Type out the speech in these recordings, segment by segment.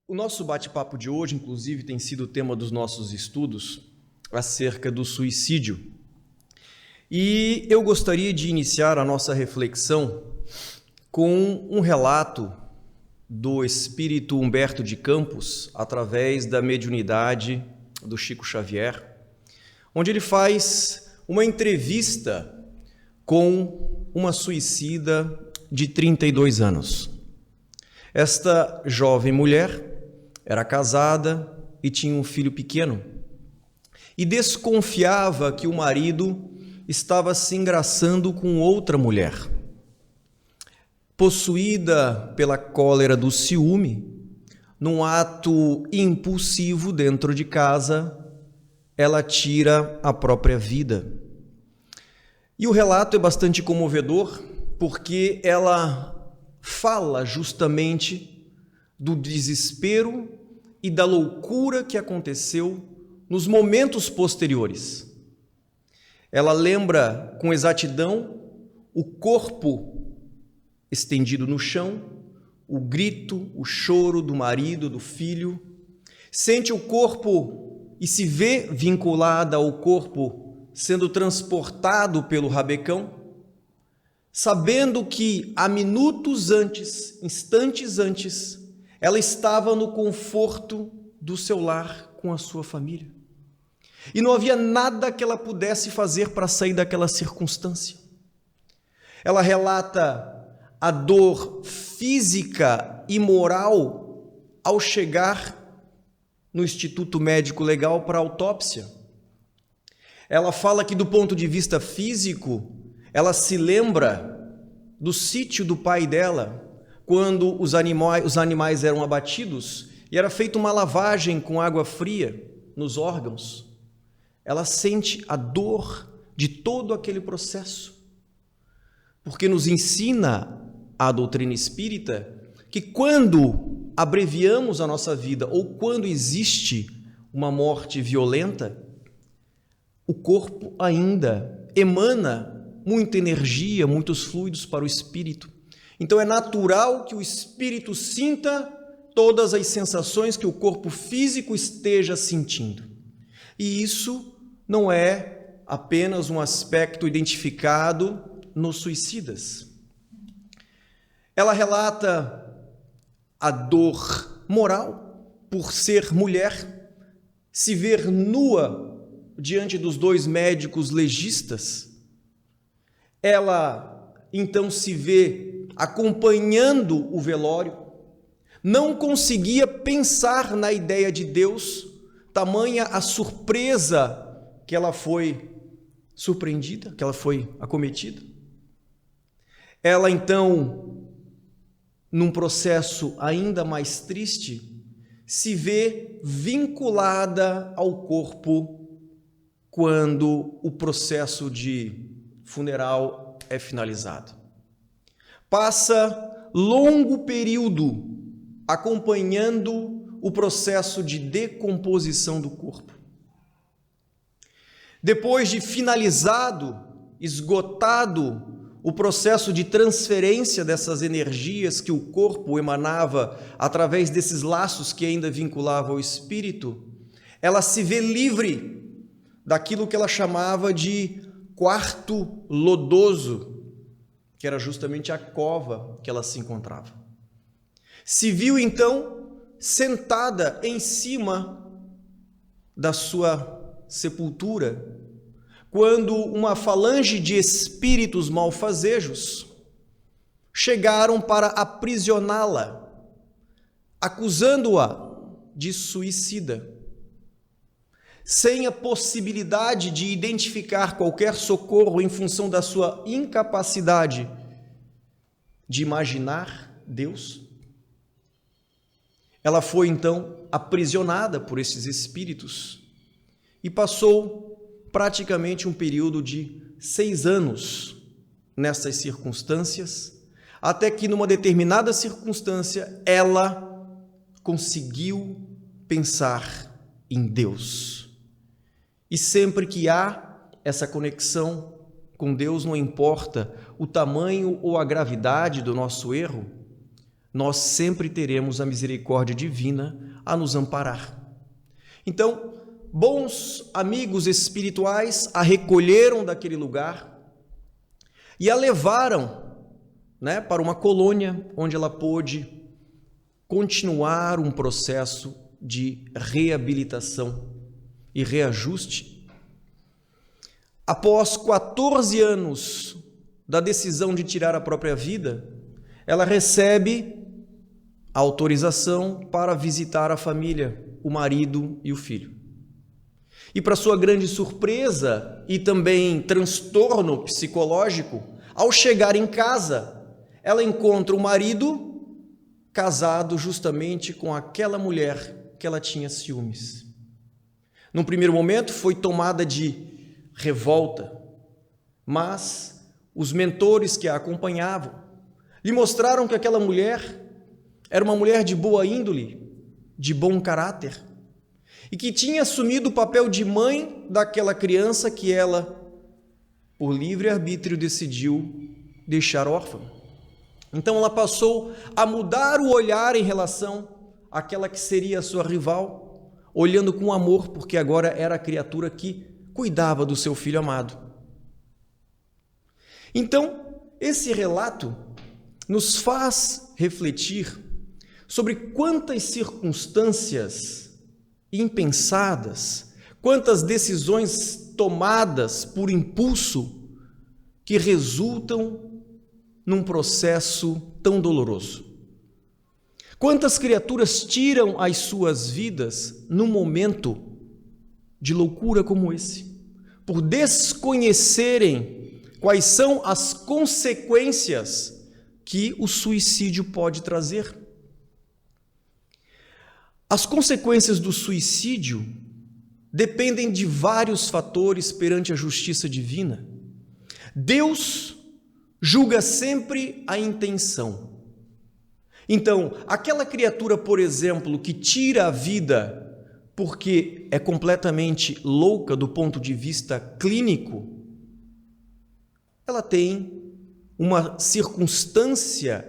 O nosso bate-papo de hoje, inclusive, tem sido o tema dos nossos estudos acerca do suicídio. E eu gostaria de iniciar a nossa reflexão com um relato do espírito Humberto de Campos, através da mediunidade do Chico Xavier, onde ele faz uma entrevista com uma suicida de 32 anos. Esta jovem mulher era casada e tinha um filho pequeno e desconfiava que o marido estava se engraçando com outra mulher. Possuída pela cólera do ciúme, num ato impulsivo dentro de casa, ela tira a própria vida. E o relato é bastante comovedor, porque ela fala justamente do desespero e da loucura que aconteceu nos momentos posteriores. Ela lembra com exatidão o corpo estendido no chão, o grito, o choro do marido, do filho. Sente o corpo e se vê vinculada ao corpo sendo transportado pelo rabecão, sabendo que há minutos antes, instantes antes, ela estava no conforto do seu lar com a sua família. E não havia nada que ela pudesse fazer para sair daquela circunstância. Ela relata a dor física e moral ao chegar no Instituto Médico Legal para autópsia. Ela fala que, do ponto de vista físico, ela se lembra do sítio do pai dela, quando os animais eram abatidos e era feita uma lavagem com água fria nos órgãos. Ela sente a dor de todo aquele processo, porque nos ensina a doutrina espírita que quando abreviamos a nossa vida ou quando existe uma morte violenta, o corpo ainda emana muita energia, muitos fluidos para o espírito. Então é natural que o espírito sinta todas as sensações que o corpo físico esteja sentindo. E isso não é apenas um aspecto identificado nos suicidas. Ela relata a dor moral por ser mulher, se ver nua diante dos dois médicos legistas. Ela então se vê acompanhando o velório, não conseguia pensar na ideia de Deus, tamanha a surpresa que ela foi surpreendida, que ela foi acometida. Ela então, num processo ainda mais triste, se vê vinculada ao corpo quando o processo de funeral é finalizado. Passa longo período acompanhando o processo de decomposição do corpo. Depois de finalizado, esgotado o processo de transferência dessas energias que o corpo emanava através desses laços que ainda vinculavam ao espírito, ela se vê livre daquilo que ela chamava de quarto lodoso, que era justamente a cova que ela se encontrava. Se viu então sentada em cima da sua sepultura, quando uma falange de espíritos malfazejos chegaram para aprisioná-la, acusando-a de suicida. Sem a possibilidade de identificar qualquer socorro em função da sua incapacidade de imaginar Deus, ela foi então aprisionada por esses espíritos e passou praticamente um período de 6 anos nessas circunstâncias, até que numa determinada circunstância ela conseguiu pensar em Deus. E sempre que há essa conexão com Deus, não importa o tamanho ou a gravidade do nosso erro, nós sempre teremos a misericórdia divina a nos amparar. Então, bons amigos espirituais a recolheram daquele lugar e a levaram, para uma colônia onde ela pôde continuar um processo de reabilitação e reajuste. Após 14 anos da decisão de tirar a própria vida, ela recebe a autorização para visitar a família, o marido e o filho. E para sua grande surpresa e também transtorno psicológico, ao chegar em casa, ela encontra o marido casado justamente com aquela mulher que ela tinha ciúmes. Num primeiro momento foi tomada de revolta, mas os mentores que a acompanhavam lhe mostraram que aquela mulher era uma mulher de boa índole, de bom caráter, e que tinha assumido o papel de mãe daquela criança que ela, por livre-arbítrio, decidiu deixar órfã. Então ela passou a mudar o olhar em relação àquela que seria a sua rival, olhando com amor, porque agora era a criatura que cuidava do seu filho amado. Então, esse relato nos faz refletir sobre quantas circunstâncias impensadas, quantas decisões tomadas por impulso que resultam num processo tão doloroso. Quantas criaturas tiram as suas vidas num momento de loucura como esse, por desconhecerem quais são as consequências que o suicídio pode trazer. As consequências do suicídio dependem de vários fatores perante a justiça divina. Deus julga sempre a intenção. Então, aquela criatura, por exemplo, que tira a vida porque é completamente louca do ponto de vista clínico, ela tem uma circunstância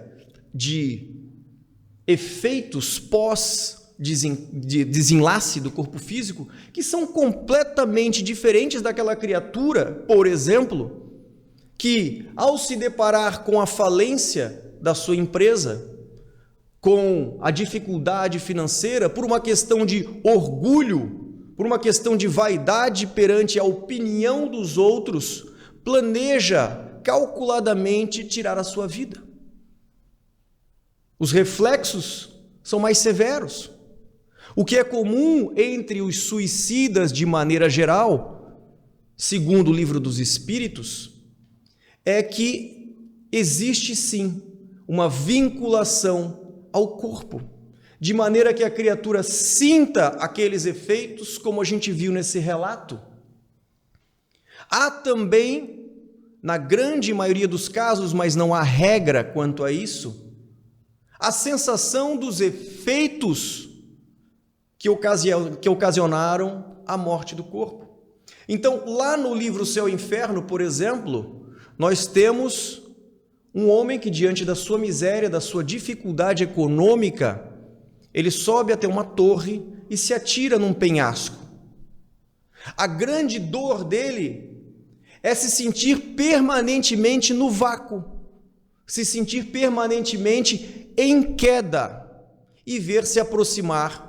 de efeitos pós-desenlace do corpo físico que são completamente diferentes daquela criatura, por exemplo, que ao se deparar com a falência da sua empresa, com a dificuldade financeira, por uma questão de orgulho, por uma questão de vaidade perante a opinião dos outros, planeja calculadamente tirar a sua vida. Os reflexos são mais severos. O que é comum entre os suicidas de maneira geral, segundo o Livro dos Espíritos, é que existe sim uma vinculação ao corpo, de maneira que a criatura sinta aqueles efeitos, como a gente viu nesse relato. Há também, na grande maioria dos casos, mas não há regra quanto a isso, a sensação dos efeitos que ocasionaram a morte do corpo. Então, lá no livro Céu e Inferno, por exemplo, nós temos um homem que, diante da sua miséria, da sua dificuldade econômica, ele sobe até uma torre e se atira num penhasco. A grande dor dele é se sentir permanentemente no vácuo, se sentir permanentemente em queda e ver se aproximar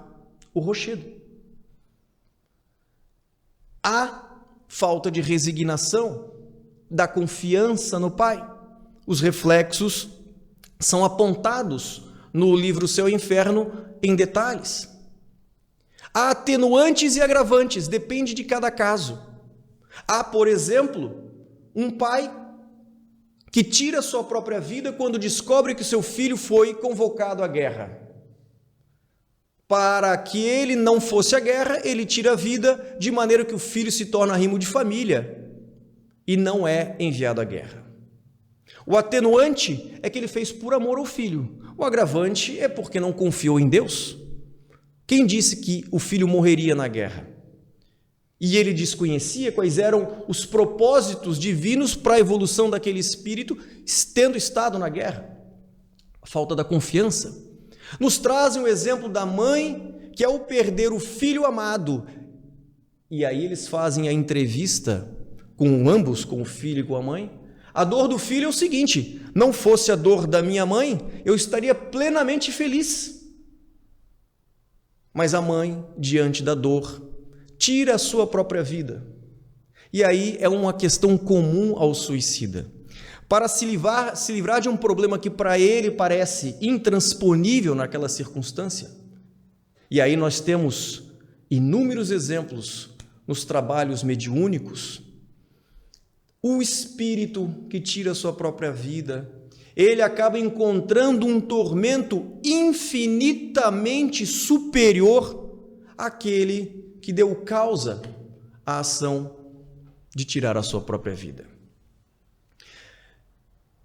o rochedo. Há falta de resignação, da confiança no Pai. Os reflexos são apontados no livro Céu e Inferno em detalhes. Há atenuantes e agravantes, depende de cada caso. Há, por exemplo, um pai que tira sua própria vida quando descobre que seu filho foi convocado à guerra. Para que ele não fosse à guerra, ele tira a vida de maneira que o filho se torna arrimo de família e não é enviado à guerra. O atenuante é que ele fez por amor ao filho. O agravante é porque não confiou em Deus. Quem disse que o filho morreria na guerra? E ele desconhecia quais eram os propósitos divinos para a evolução daquele espírito, tendo estado na guerra. a falta da confiança. Nos trazem o exemplo da mãe que, ao perder o filho amado, e aí eles fazem a entrevista com ambos, com o filho e com a mãe, a dor do filho é o seguinte: não fosse a dor da minha mãe, eu estaria plenamente feliz. Mas a mãe, diante da dor, tira a sua própria vida. E aí é uma questão comum ao suicida. Para se livrar de um problema que para ele parece intransponível naquela circunstância. E aí nós temos inúmeros exemplos nos trabalhos mediúnicos. O espírito que tira a sua própria vida, ele acaba encontrando um tormento infinitamente superior àquele que deu causa à ação de tirar a sua própria vida.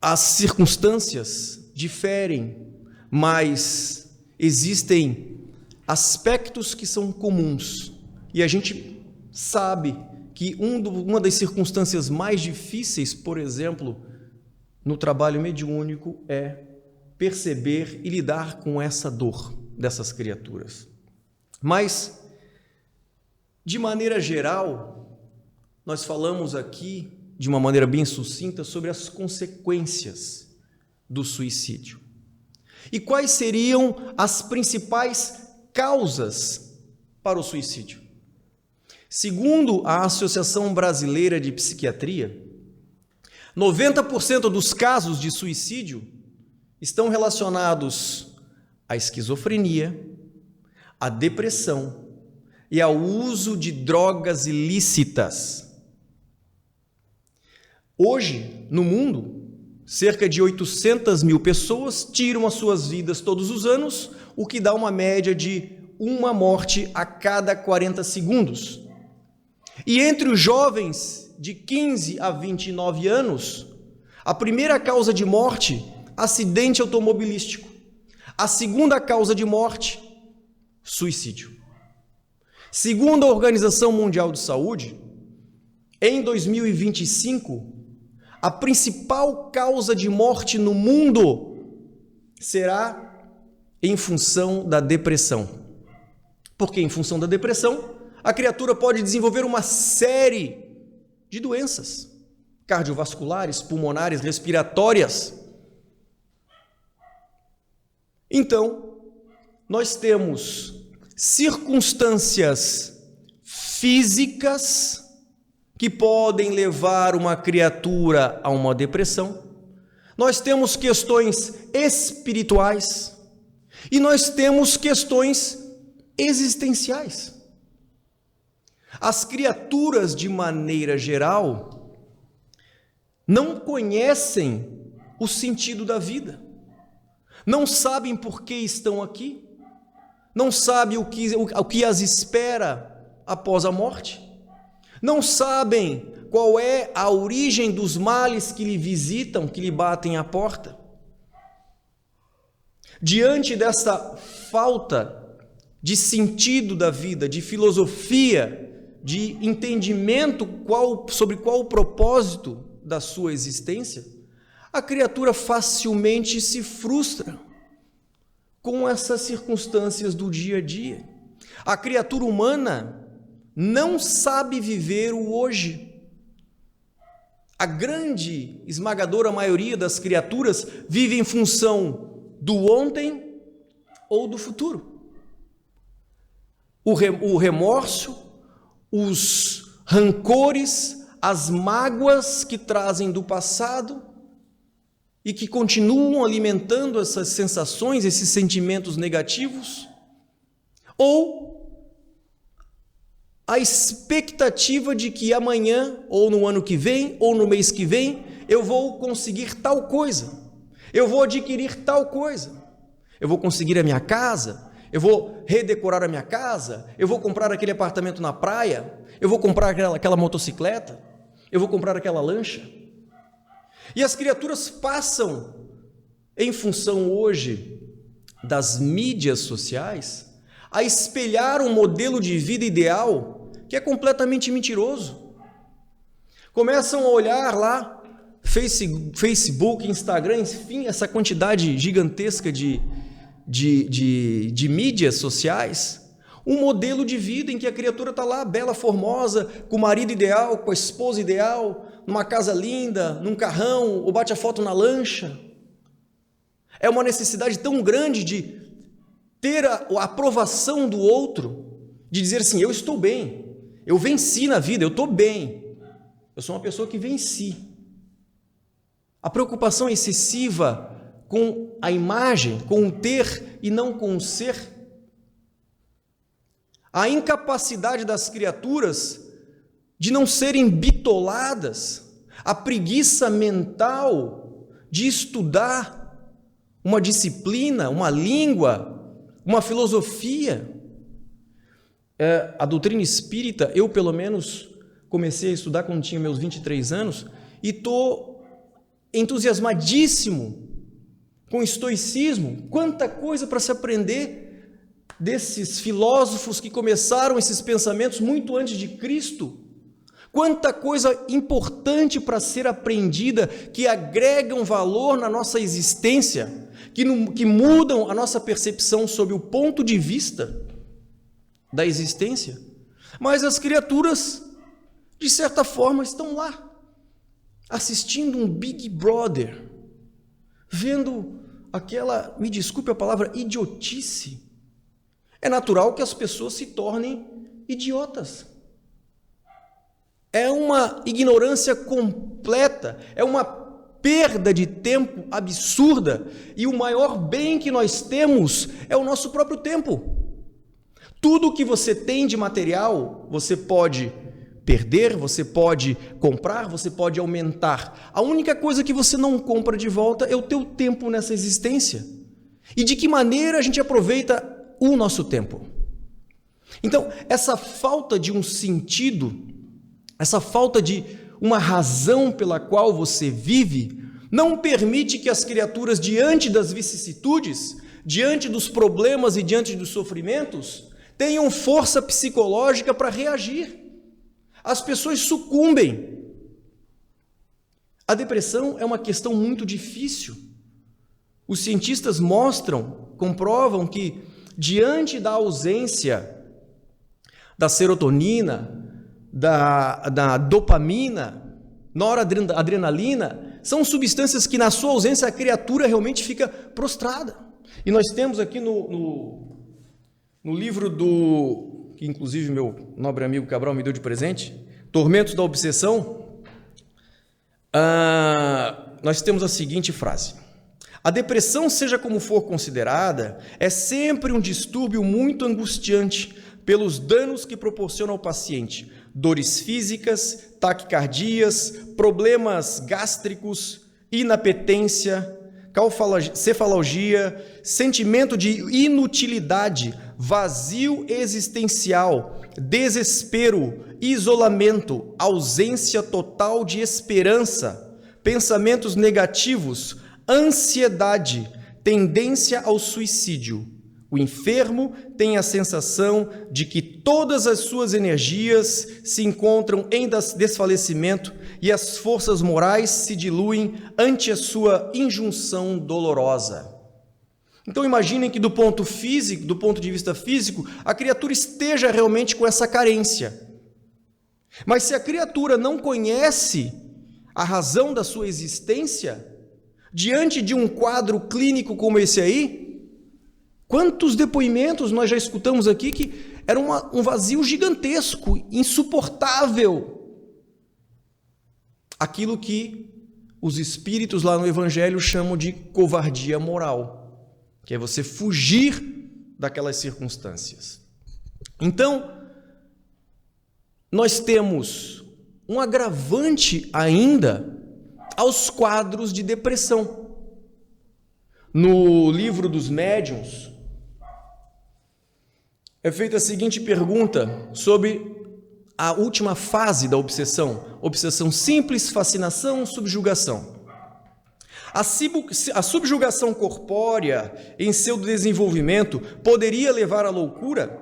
As circunstâncias diferem, mas existem aspectos que são comuns. E a gente sabe que uma das circunstâncias mais difíceis, por exemplo, no trabalho mediúnico, é perceber e lidar com essa dor dessas criaturas. Mas, de maneira geral, nós falamos aqui, de uma maneira bem sucinta, sobre as consequências do suicídio. E quais seriam as principais causas para o suicídio? Segundo a Associação Brasileira de Psiquiatria, 90% dos casos de suicídio estão relacionados à esquizofrenia, à depressão e ao uso de drogas ilícitas. Hoje, no mundo, cerca de 800 mil pessoas tiram as suas vidas todos os anos, o que dá uma média de uma morte a cada 40 segundos. E entre os jovens de 15 a 29 anos, a primeira causa de morte, acidente automobilístico. A segunda causa de morte, suicídio. Segundo a Organização Mundial de Saúde, em 2025, a principal causa de morte no mundo será em função da depressão. Porque em função da depressão, a criatura pode desenvolver uma série de doenças cardiovasculares, pulmonares, respiratórias. Então, nós temos circunstâncias físicas que podem levar uma criatura a uma depressão. Nós temos questões espirituais e nós temos questões existenciais. As criaturas, de maneira geral, não conhecem o sentido da vida, não sabem por que estão aqui, não sabem o que as espera após a morte, não sabem qual é a origem dos males que lhe visitam, que lhe batem à porta. Diante dessa falta de sentido da vida, de filosofia, de entendimento sobre qual o propósito da sua existência, a criatura facilmente se frustra com essas circunstâncias do dia a dia. A criatura humana não sabe viver o hoje. A grande, esmagadora maioria das criaturas vive em função do ontem ou do futuro. O remorso, os rancores, as mágoas que trazem do passado e que continuam alimentando essas sensações, esses sentimentos negativos, ou a expectativa de que amanhã, ou no ano que vem, ou no mês que vem, eu vou conseguir tal coisa, eu vou adquirir tal coisa, eu vou conseguir a minha casa, eu vou redecorar a minha casa, eu vou comprar aquele apartamento na praia, eu vou comprar aquela motocicleta, eu vou comprar aquela lancha. E as criaturas passam, em função hoje das mídias sociais, a espelhar um modelo de vida ideal que é completamente mentiroso. Começam a olhar lá Facebook, Instagram, enfim, essa quantidade gigantesca de mídias sociais, um modelo de vida em que a criatura está lá, bela, formosa, com o marido ideal, com a esposa ideal, numa casa linda, num carrão, ou bate a foto na lancha. É uma necessidade tão grande de ter a aprovação do outro, de dizer assim, eu estou bem, eu venci na vida, eu estou bem, eu sou uma pessoa que venci. A preocupação excessiva com a imagem, com o ter e não com o ser. A incapacidade das criaturas de não serem bitoladas, a preguiça mental de estudar uma disciplina, uma língua, uma filosofia. A doutrina espírita, eu pelo menos comecei a estudar quando tinha meus 23 anos e estou entusiasmadíssimo com o estoicismo. Quanta coisa para se aprender desses filósofos que começaram esses pensamentos muito antes de Cristo. Quanta coisa importante para ser aprendida, que agregam valor na nossa existência, que mudam a nossa percepção sobre o ponto de vista da existência. Mas as criaturas, de certa forma, estão lá, assistindo um Big Brother, vendo aquela, me desculpe a palavra, idiotice. É natural que as pessoas se tornem idiotas. É uma ignorância completa, é uma perda de tempo absurda, e o maior bem que nós temos é o nosso próprio tempo. Tudo que você tem de material, você pode perder, você pode comprar, você pode aumentar. A única coisa que você não compra de volta é o teu tempo nessa existência. E de que maneira a gente aproveita o nosso tempo? Então, essa falta de um sentido, essa falta de uma razão pela qual você vive, não permite que as criaturas, diante das vicissitudes, diante dos problemas e diante dos sofrimentos, tenham força psicológica para reagir. As pessoas sucumbem. A depressão é uma questão muito difícil. Os cientistas comprovam que, diante da ausência da serotonina, da dopamina, noradrenalina, são substâncias que, na sua ausência, a criatura realmente fica prostrada. E nós temos aqui no livro que inclusive meu nobre amigo Cabral me deu de presente, Tormentos da Obsessão, nós temos a seguinte frase: a depressão, seja como for considerada, é sempre um distúrbio muito angustiante pelos danos que proporciona ao paciente, dores físicas, taquicardias, problemas gástricos, inapetência, cefalgia, sentimento de inutilidade, vazio existencial, desespero, isolamento, ausência total de esperança, pensamentos negativos, ansiedade, tendência ao suicídio. O enfermo tem a sensação de que todas as suas energias se encontram em desfalecimento e as forças morais se diluem ante a sua injunção dolorosa. Então imaginem que do ponto de vista físico, a criatura esteja realmente com essa carência. Mas se a criatura não conhece a razão da sua existência, diante de um quadro clínico como esse aí, quantos depoimentos nós já escutamos aqui que era um vazio gigantesco, insuportável. Aquilo que os espíritos lá no Evangelho chamam de covardia moral, que é você fugir daquelas circunstâncias. Então, nós temos um agravante ainda aos quadros de depressão. No livro dos médiuns, é feita a seguinte pergunta sobre a última fase da obsessão: obsessão simples, fascinação, subjugação. A subjugação corpórea, em seu desenvolvimento, poderia levar à loucura?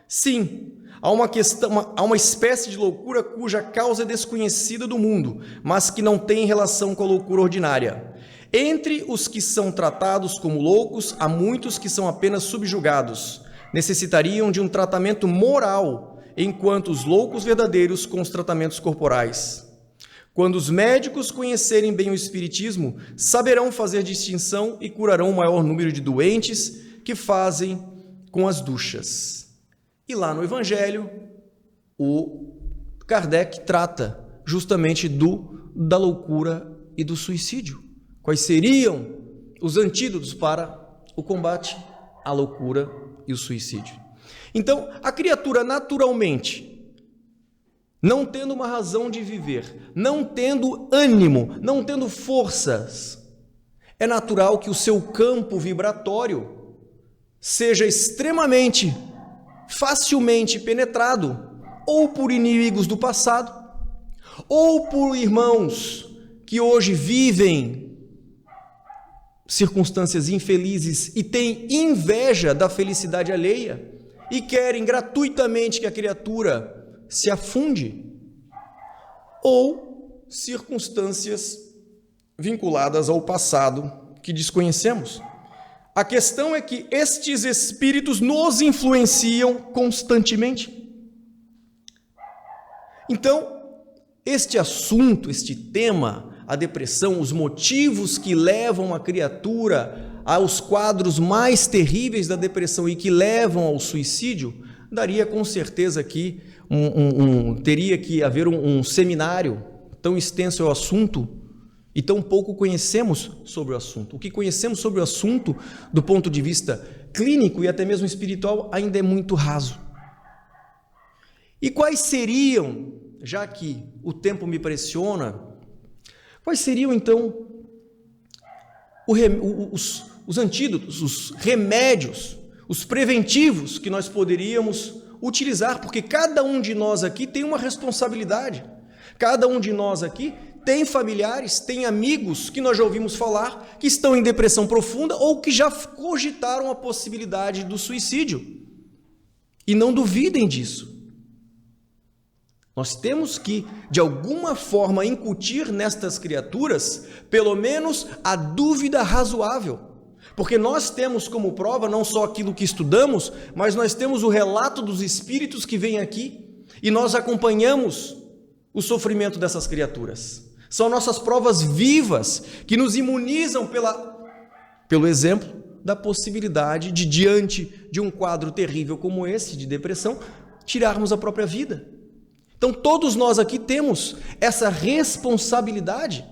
Sim, Há uma espécie de loucura cuja causa é desconhecida do mundo, mas que não tem relação com a loucura ordinária. Entre os que são tratados como loucos, há muitos que são apenas subjugados. Necessitariam de um tratamento moral, enquanto os loucos verdadeiros com os tratamentos corporais. Quando os médicos conhecerem bem o espiritismo, saberão fazer distinção e curarão o maior número de doentes que fazem com as duchas. E lá no Evangelho, o Kardec trata justamente da loucura e do suicídio. Quais seriam os antídotos para o combate à loucura e o suicídio? Então, a criatura naturalmente, não tendo uma razão de viver, não tendo ânimo, não tendo forças, é natural que o seu campo vibratório seja extremamente, facilmente penetrado, ou por inimigos do passado, ou por irmãos que hoje vivem circunstâncias infelizes e têm inveja da felicidade alheia e querem gratuitamente que a criatura se afunde, ou circunstâncias vinculadas ao passado que desconhecemos. A questão é que estes espíritos nos influenciam constantemente. Então, este assunto, este tema, a depressão, os motivos que levam a criatura aos quadros mais terríveis da depressão e que levam ao suicídio, daria com certeza aqui, teria que haver um seminário, tão extenso é o assunto e tão pouco conhecemos sobre o assunto. O que conhecemos sobre o assunto, do ponto de vista clínico e até mesmo espiritual, ainda é muito raso. E quais seriam, já que o tempo me pressiona, quais seriam, então, os antídotos, os remédios, os preventivos que nós poderíamos utilizar? Porque cada um de nós aqui tem uma responsabilidade. Cada um de nós aqui tem familiares, tem amigos que nós já ouvimos falar, que estão em depressão profunda ou que já cogitaram a possibilidade do suicídio. E não duvidem disso. Nós temos que, de alguma forma, incutir nestas criaturas, pelo menos, a dúvida razoável. Porque nós temos como prova não só aquilo que estudamos, mas nós temos o relato dos espíritos que vêm aqui e nós acompanhamos o sofrimento dessas criaturas. São nossas provas vivas que nos imunizam pelo exemplo da possibilidade de, diante de um quadro terrível como esse, de depressão, tirarmos a própria vida. Então, todos nós aqui temos essa responsabilidade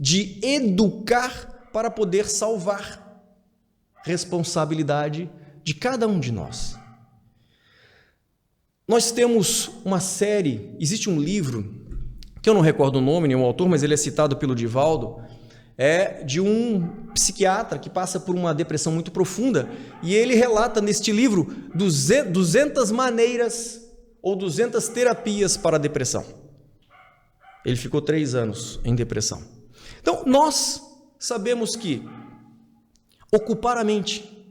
de educar para poder salvar. Responsabilidade de cada um de nós. Nós temos uma série, existe um livro, que eu não recordo o nome, nem o autor, mas ele é citado pelo Divaldo, é de um psiquiatra que passa por uma depressão muito profunda, e ele relata neste livro 200 maneiras ou 200 terapias para a depressão. Ele ficou 3 anos em depressão. Então, nós sabemos que ocupar a mente,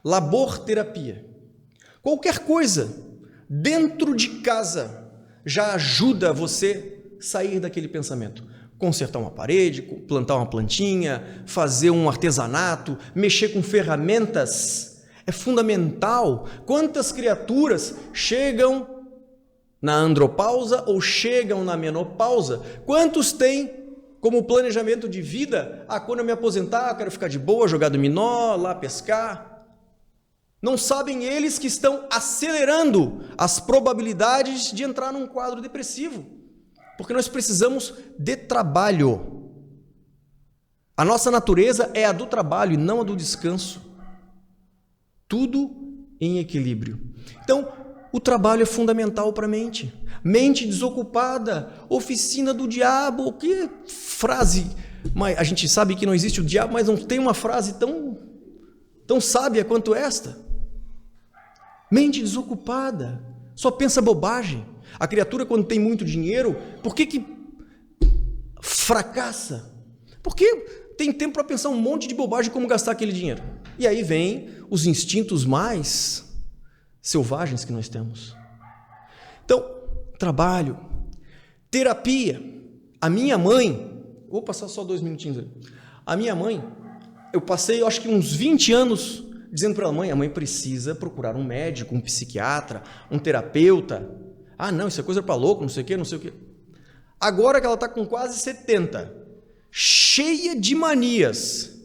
laborterapia, qualquer coisa dentro de casa já ajuda você a sair daquele pensamento. Consertar uma parede, plantar uma plantinha, fazer um artesanato, mexer com ferramentas, é fundamental. Quantas criaturas chegam na andropausa ou chegam na menopausa? Quantos têm como planejamento de vida, quando eu me aposentar, eu quero ficar de boa, jogar dominó, lá pescar? Não sabem eles que estão acelerando as probabilidades de entrar num quadro depressivo, porque nós precisamos de trabalho. A nossa natureza é a do trabalho e não a do descanso. Tudo em equilíbrio. Então, o trabalho é fundamental para a mente. Mente desocupada, oficina do diabo. Que frase! Mas a gente sabe que não existe o diabo, mas não tem uma frase tão sábia quanto esta. Mente desocupada, só pensa bobagem. A criatura, quando tem muito dinheiro, por que fracassa? Porque tem tempo para pensar um monte de bobagem como gastar aquele dinheiro. E aí vem os instintos mais selvagens que nós temos. Então, trabalho, terapia. A minha mãe, vou passar só 2 minutinhos ali. A minha mãe, eu passei, eu acho que uns 20 anos dizendo para ela, a mãe precisa procurar um médico, um psiquiatra, um terapeuta. Ah, não, isso é coisa para louco, não sei o quê, não sei o quê. Agora que ela está com quase 70, cheia de manias,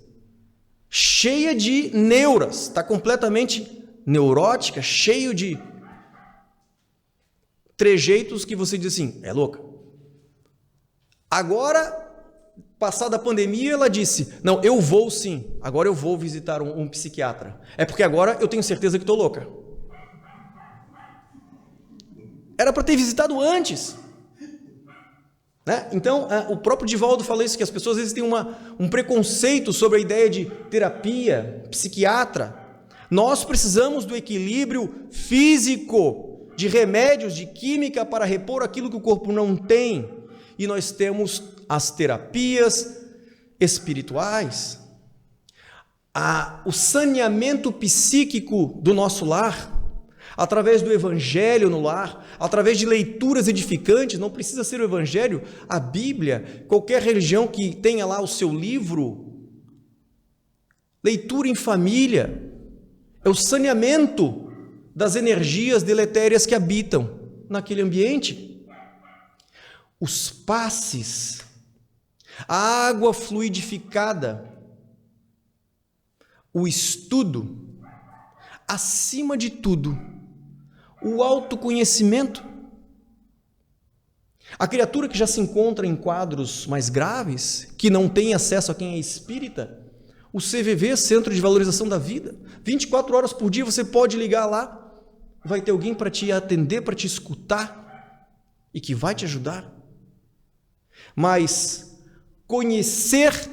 cheia de neuras, está completamente neurótica, cheio de trejeitos que você diz assim, é louca. Agora, passada a pandemia, ela disse, não, eu vou sim, agora eu vou visitar um psiquiatra. É porque agora eu tenho certeza que estou louca. Era para ter visitado antes. Né? Então, o próprio Divaldo fala isso, que as pessoas às vezes têm um preconceito sobre a ideia de terapia, psiquiatra. Nós precisamos do equilíbrio físico, de remédios, de química para repor aquilo que o corpo não tem. E nós temos as terapias espirituais, o saneamento psíquico do nosso lar, através do evangelho no lar, através de leituras edificantes. Não precisa ser o evangelho, a Bíblia, qualquer religião que tenha lá o seu livro, leitura em família, é o saneamento das energias deletérias que habitam naquele ambiente. Os passes, a água fluidificada, o estudo, acima de tudo, o autoconhecimento. A criatura que já se encontra em quadros mais graves, que não tem acesso a quem é espírita, o CVV, Centro de Valorização da Vida, 24 horas por dia você pode ligar lá, vai ter alguém para te atender, para te escutar e que vai te ajudar. Mas conhecer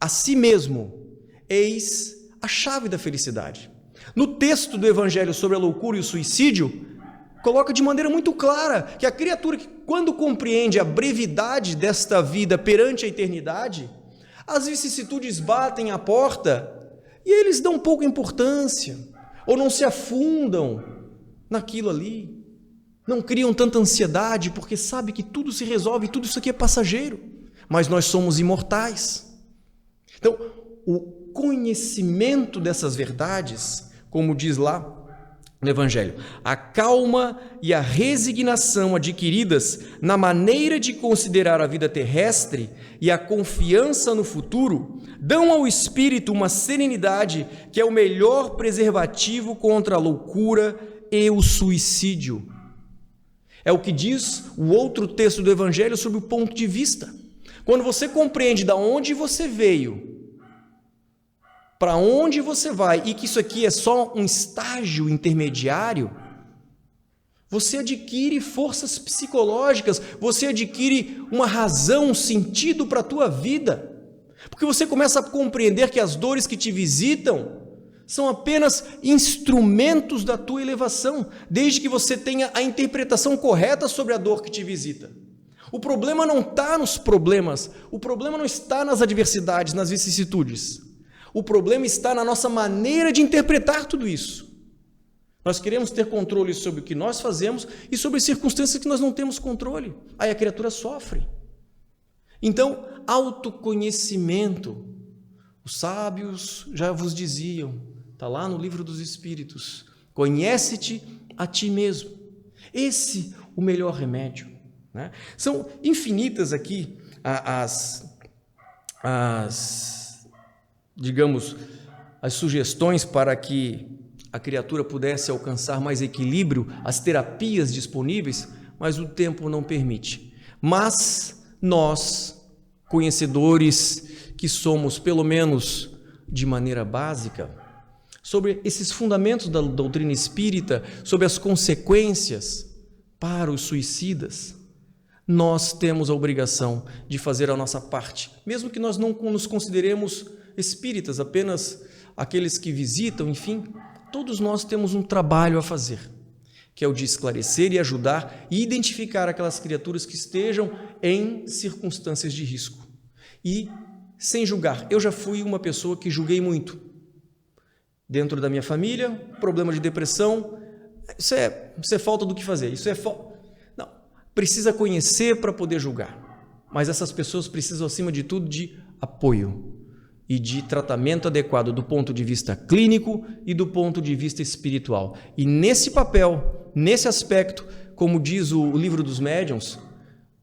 a si mesmo, eis a chave da felicidade. No texto do Evangelho sobre a loucura e o suicídio, coloca de maneira muito clara que a criatura que, quando compreende a brevidade desta vida perante a eternidade, as vicissitudes batem à porta e eles dão pouca importância, ou não se afundam naquilo ali, não criam tanta ansiedade, porque sabe que tudo se resolve, tudo isso aqui é passageiro, mas nós somos imortais. Então, o conhecimento dessas verdades, como diz lá no Evangelho, a calma e a resignação adquiridas na maneira de considerar a vida terrestre e a confiança no futuro, dão ao espírito uma serenidade que é o melhor preservativo contra a loucura e o suicídio. É o que diz o outro texto do Evangelho sobre o ponto de vista. Quando você compreende de onde você veio, para onde você vai, e que isso aqui é só um estágio intermediário, você adquire forças psicológicas, você adquire uma razão, um sentido para a tua vida, porque você começa a compreender que as dores que te visitam são apenas instrumentos da tua elevação, desde que você tenha a interpretação correta sobre a dor que te visita. O problema não está nos problemas, o problema não está nas adversidades, nas vicissitudes. O problema está na nossa maneira de interpretar tudo isso. Nós queremos ter controle sobre o que nós fazemos e sobre circunstâncias que nós não temos controle. Aí a criatura sofre. Então, autoconhecimento. Os sábios já vos diziam, está lá no Livro dos Espíritos, conhece-te a ti mesmo. Esse é o melhor remédio. Né? São infinitas aqui digamos, as sugestões para que a criatura pudesse alcançar mais equilíbrio, as terapias disponíveis, mas o tempo não permite. Mas nós, conhecedores que somos, pelo menos de maneira básica, sobre esses fundamentos da doutrina espírita, sobre as consequências para os suicidas, nós temos a obrigação de fazer a nossa parte, mesmo que nós não nos consideremos espíritas, apenas aqueles que visitam, enfim, todos nós temos um trabalho a fazer, que é o de esclarecer e ajudar e identificar aquelas criaturas que estejam em circunstâncias de risco. E sem julgar. Eu já fui uma pessoa que julguei muito. Dentro da minha família, problema de depressão, Isso é falta do que fazer. Não, precisa conhecer para poder julgar. Mas essas pessoas precisam, acima de tudo, de apoio e de tratamento adequado do ponto de vista clínico e do ponto de vista espiritual. E nesse papel, nesse aspecto, como diz o livro dos médiuns,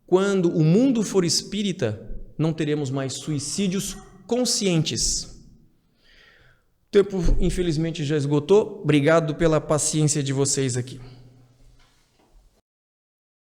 quando o mundo for espírita, não teremos mais suicídios conscientes. O tempo, infelizmente, já esgotou. Obrigado pela paciência de vocês aqui.